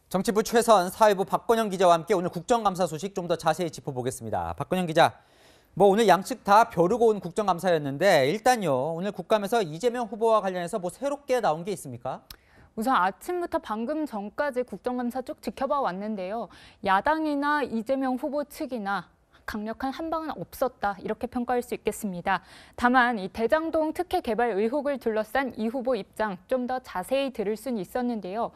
정치부 최선 사회부 박건영 기자와 함께 오늘 국정감사 소식 좀 더 자세히 짚어보겠습니다. 박건영 기자, 오늘 양측 다 벼르고 온 국정감사였는데 일단요, 오늘 국감에서 이재명 후보와 관련해서 새롭게 나온 게 있습니까? 우선 아침부터 방금 전까지 국정감사 쭉 지켜봐 왔는데요. 야당이나 이재명 후보 측이나 강력한 한방은 없었다, 이렇게 평가할 수 있겠습니다. 다만 이 대장동 특혜 개발 의혹을 둘러싼 이 후보 입장 좀 더 자세히 들을 수는 있었는데요.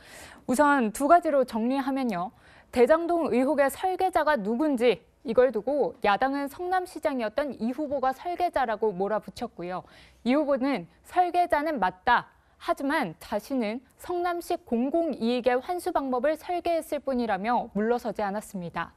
우선 두 가지로 정리하면요. 대장동 의혹의 설계자가 누군지 이걸 두고 야당은 성남시장이었던 이 후보가 설계자라고 몰아붙였고요. 이 후보는 설계자는 맞다. 하지만 자신은 성남시 공공이익의 환수 방법을 설계했을 뿐이라며 물러서지 않았습니다.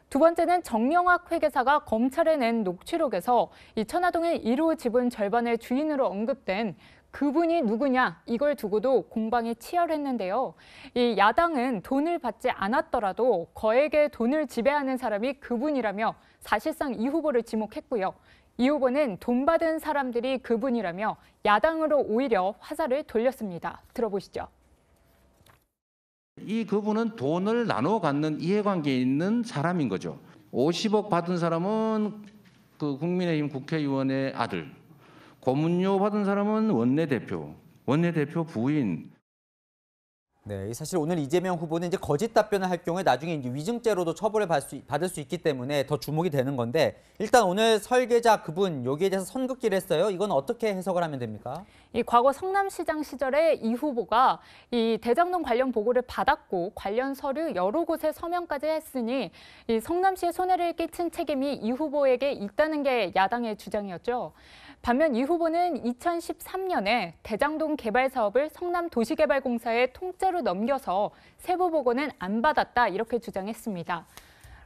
두 번째는 정영학 회계사가 검찰에 낸 녹취록에서 이 천화동의 1호 지분 절반의 주인으로 언급된 그분이 누구냐, 이걸 두고도 공방이 치열했는데요. 이 야당은 돈을 받지 않았더라도 거액의 돈을 지배하는 사람이 그분이라며 사실상 이 후보를 지목했고요. 이 후보는 돈 받은 사람들이 그분이라며 야당으로 오히려 화살을 돌렸습니다. 들어보시죠. 이 그분은 돈을 나눠 갖는 이해관계에 있는 사람인 거죠. 50억 받은 사람은 그 국민의힘 국회의원의 아들, 고문료 받은 사람은 원내대표 부인. 네, 사실 오늘 이재명 후보는 거짓 답변을 할 경우에 나중에 위증죄로도 처벌을 받을 수 있기 때문에 더 주목이 되는 건데, 일단 오늘 설계자 그분 여기에 대해서 선긋기를 했어요. 이건 어떻게 해석을 하면 됩니까? 이 과거 성남시장 시절에 이 후보가 이 대장동 관련 보고를 받았고 관련 서류 여러 곳에 서명까지 했으니 이 성남시에 손해를 끼친 책임이 이 후보에게 있다는 게 야당의 주장이었죠. 반면 이 후보는 2013년에 대장동 개발 사업을 성남도시개발공사에 통째로 넘겨서 세부 보고는 안 받았다, 이렇게 주장했습니다.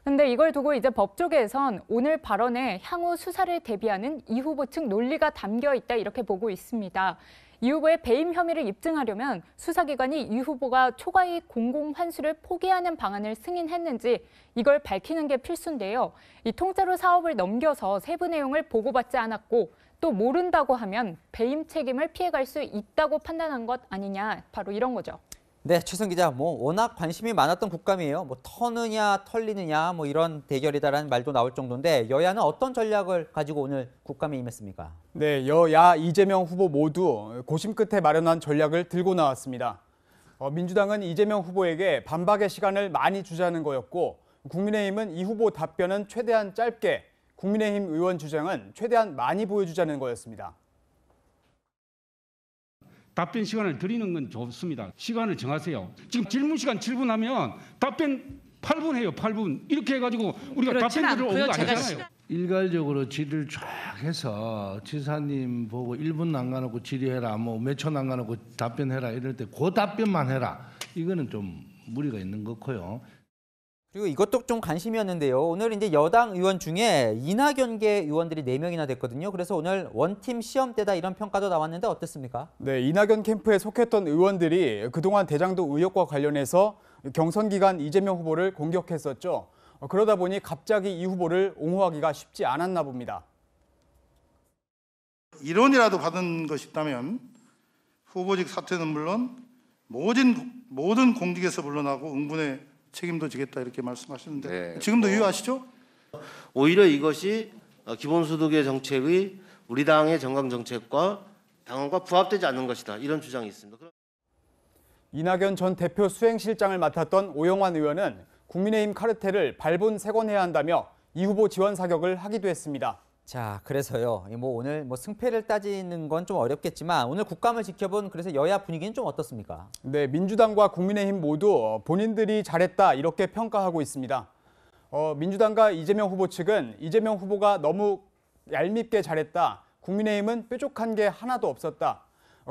그런데 이걸 두고 이제 법조계에선 오늘 발언에 향후 수사를 대비하는 이 후보 측 논리가 담겨 있다, 이렇게 보고 있습니다. 이 후보의 배임 혐의를 입증하려면 수사기관이 이 후보가 초과이익 공공환수를 포기하는 방안을 승인했는지 이걸 밝히는 게 필수인데요. 이 통째로 사업을 넘겨서 세부 내용을 보고받지 않았고 또 모른다고 하면 배임 책임을 피해갈 수 있다고 판단한 것 아니냐, 바로 이런 거죠. 네, 최선 기자, 워낙 관심이 많았던 국감이에요. 터느냐 털리느냐 이런 대결이다라는 말도 나올 정도인데 여야는 어떤 전략을 가지고 오늘 국감에 임했습니까? 네, 여야 이재명 후보 모두 고심 끝에 마련한 전략을 들고 나왔습니다. 민주당은 이재명 후보에게 반박의 시간을 많이 주자는 거였고, 국민의힘은 이 후보 답변은 최대한 짧게, 국민의힘 의원 주장은 최대한 많이 보여주자는 거였습니다. 답변 시간을 드리는 건 좋습니다. 시간을 정하세요. 지금 질문 시간 7분 하면 답변 8분 해요. 8분. 이렇게 해가지고 우리가 답변 들을 오는 거 아니잖아요. 일괄적으로 질의를 쫙 해서 지사님 보고 1분 남겨놓고 질의해라, 몇 초 남겨놓고 답변해라 이럴 때 그 답변만 해라. 이거는 좀 무리가 있는 거고요. 그리고 이것도 좀 관심이었는데요. 오늘 여당 의원 중에 이낙연계 의원들이 4명이나 됐거든요. 그래서 오늘 원팀 시험대다 이런 평가도 나왔는데 어땠습니까? 네, 이낙연 캠프에 속했던 의원들이 그동안 대장동 의혹과 관련해서 경선 기간 이재명 후보를 공격했었죠. 그러다 보니 갑자기 이 후보를 옹호하기가 쉽지 않았나 봅니다. 1원이라도 받은 것이 있다면 후보직 사퇴는 물론 모든 공직에서 물러나고 응분의 책임도 지겠다, 이렇게 말씀하셨는데 네. 지금도 유효하시죠? 오히려 이것이 기본소득의 정책의 우리 당의 정강 정책과 당원과 부합되지 않는 것이다, 이런 주장이 있습니다. 이낙연 전 대표 수행실장을 맡았던 오영환 의원은 국민의힘 카르텔을 발본색원해야 한다며 이 후보 지원 사격을 하기도 했습니다. 자, 그래서요. 오늘 승패를 따지는 건 좀 어렵겠지만 오늘 국감을 지켜본 그래서 여야 분위기는 좀 어떻습니까? 네, 민주당과 국민의힘 모두 본인들이 잘했다, 이렇게 평가하고 있습니다. 민주당과 이재명 후보 측은 이재명 후보가 너무 얄밉게 잘했다, 국민의힘은 뾰족한 게 하나도 없었다,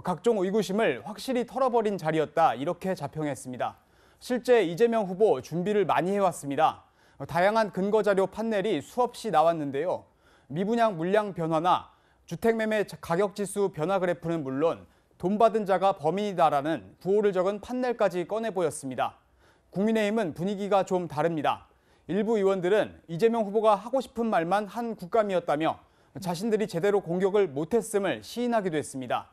각종 의구심을 확실히 털어버린 자리였다, 이렇게 자평했습니다. 실제 이재명 후보 준비를 많이 해왔습니다. 다양한 근거자료 판넬이 수없이 나왔는데요. 미분양 물량 변화나 주택매매 가격지수 변화 그래프는 물론 돈 받은 자가 범인이다라는 구호를 적은 판넬까지 꺼내 보였습니다. 국민의힘은 분위기가 좀 다릅니다. 일부 의원들은 이재명 후보가 하고 싶은 말만 한 국감이었다며 자신들이 제대로 공격을 못했음을 시인하기도 했습니다.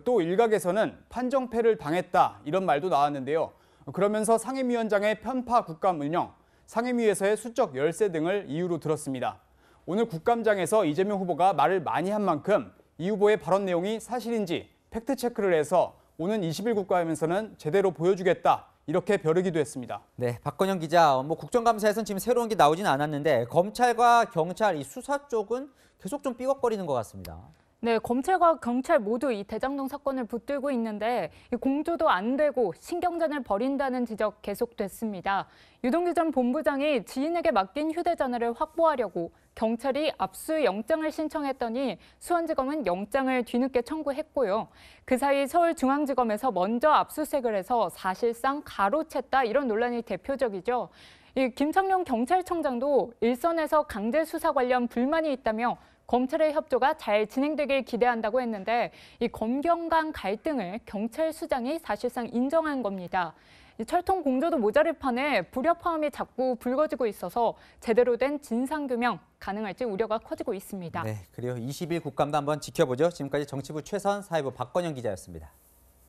또 일각에서는 판정패를 당했다, 이런 말도 나왔는데요. 그러면서 상임위원장의 편파 국감 운영, 상임위에서의 수적 열세 등을 이유로 들었습니다. 오늘 국감장에서 이재명 후보가 말을 많이 한 만큼 이 후보의 발언 내용이 사실인지 팩트체크를 해서 오는 20일 국감에서는 제대로 보여주겠다, 이렇게 벼르기도 했습니다. 네, 박건영 기자, 국정감사에서는 지금 새로운 게 나오진 않았는데 검찰과 경찰 이 수사 쪽은 계속 좀 삐걱거리는 것 같습니다. 네, 검찰과 경찰 모두 이 대장동 사건을 붙들고 있는데 이 공조도 안 되고 신경전을 벌인다는 지적 계속됐습니다. 유동규 전 본부장이 지인에게 맡긴 휴대전화를 확보하려고 경찰이 압수영장을 신청했더니 수원지검은 영장을 뒤늦게 청구했고요. 그 사이 서울중앙지검에서 먼저 압수수색을 해서 사실상 가로챘다, 이런 논란이 대표적이죠. 이 김창룡 경찰청장도 일선에서 강제 수사 관련 불만이 있다며 검찰의 협조가 잘 진행되길 기대한다고 했는데 이 검경 간 갈등을 경찰 수장이 사실상 인정한 겁니다. 이 철통 공조도 모자를 판에 불협화음이 자꾸 불거지고 있어서 제대로 된 진상규명 가능할지 우려가 커지고 있습니다. 네, 그리고 20일 국감도 한번 지켜보죠. 지금까지 정치부 최선, 사회부 박건영 기자였습니다.